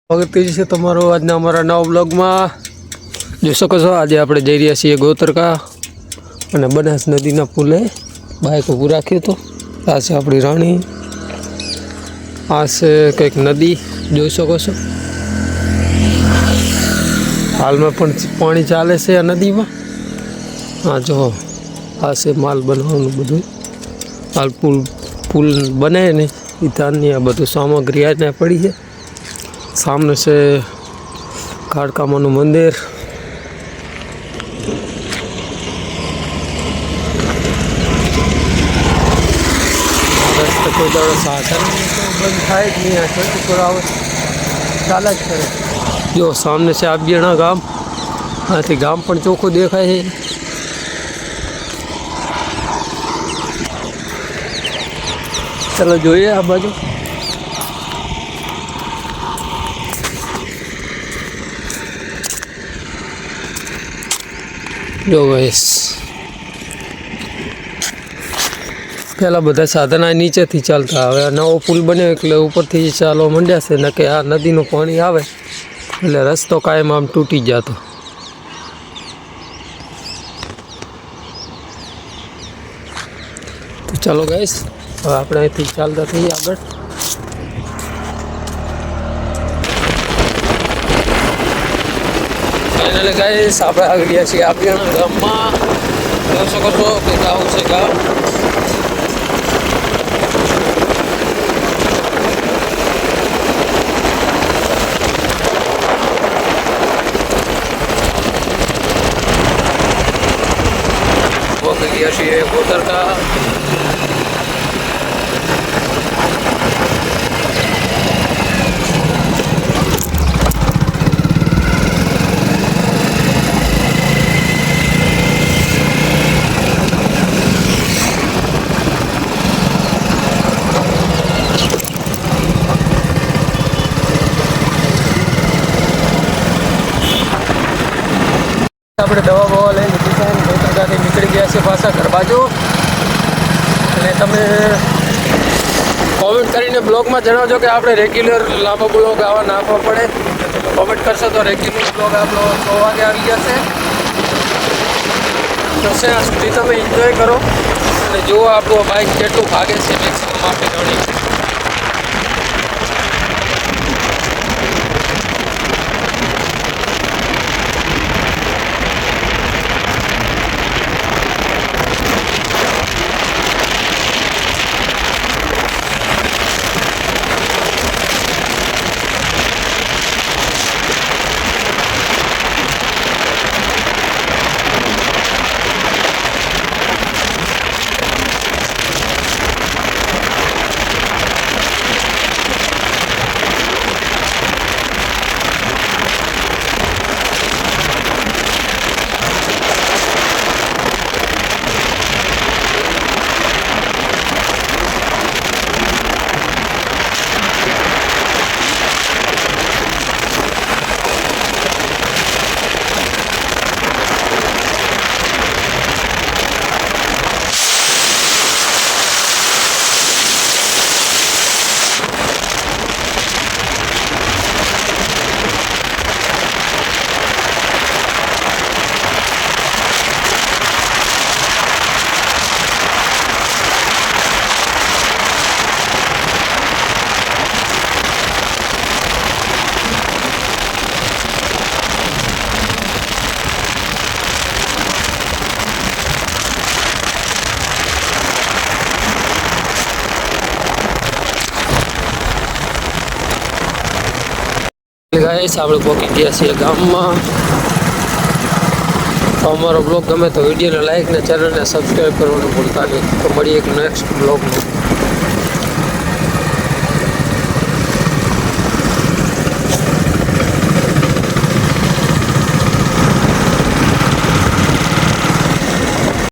સ્વાગત છે તમારો આજના અમારા નવા બ્લોગમાં। જોઈ શકો છો આજે આપણે જઈ રહ્યા છીએ ગોતરકા અને બનાસ નદીના પુલે બાઇક ઊભું રાખ્યું હતું। આ છે આપણી રાણી, આ છે કંઈક નદી જોઈ શકો છો। હાલમાં પણ પાણી ચાલે છે આ નદીમાં। હા જો આ છે માલ બનાવવાનું બધું, હાલ પુલ બને ને એ ધાનની આ બધું સામગ્રી આ પડી છે। सामने से काड़कामानु मंदिर, रस्ते कोई दाड़ो साधन बंद थाय ज नहीं, चाल ज करे। जो सामने से आबियाणा गाम, आथी गाम पण चोखो देखाय है। चलो जोईए आ बाजू। जो गाइस पहला बधा साधन आ नीचे थी चलता, हवे नवो पुल बन्यो એટલે ઉપરથી ચાલવા માંડ્યા છે, નકે આ નદીનું પાણી આવે એટલે રસ્તો કાયમ આમ તૂટી જતો। તો ચાલો ગાઈસ હવે આપણે અહીંથી ચાલતા થઈએ આગળ। फाइनली गाइस आप आ गया छे आबियाणा गामમાં। જોઈ શકો છો કે આવું છે ગામ। પહોંચી ગયા છીએ ગોતરકા। આપણે દવા બવા લઈ લીધી છે, ગોતરકાથી નીકળી ગયા છે પાછા ઘર બાજુ। અને તમે કોમેન્ટ કરીને બ્લોગમાં જણાવજો કે આપણે રેગ્યુલર લાંબા બ્લોગ આવા નાખવા પડે। કોમેન્ટ કરશો તો રેગ્યુલર બ્લોગ આપણો 6 વાગે આવી જશે। તો ત્યાં સુધી તમે એન્જોય કરો અને જુઓ આપણું બાઇક કેટલું ભાગે છે મેક્સિમમ આપણે ગણી। गाइस આપણે પહોંચી ગયા છીએ ગામમાં। તો અમારો બ્લોગ ગમે તો વિડીયોને લાઈક ને ચેનલને સબસ્ક્રાઈબ કરવાનું ભૂલતા નહીં। તો મળીએ એક નેક્સ્ટ બ્લોગમાં।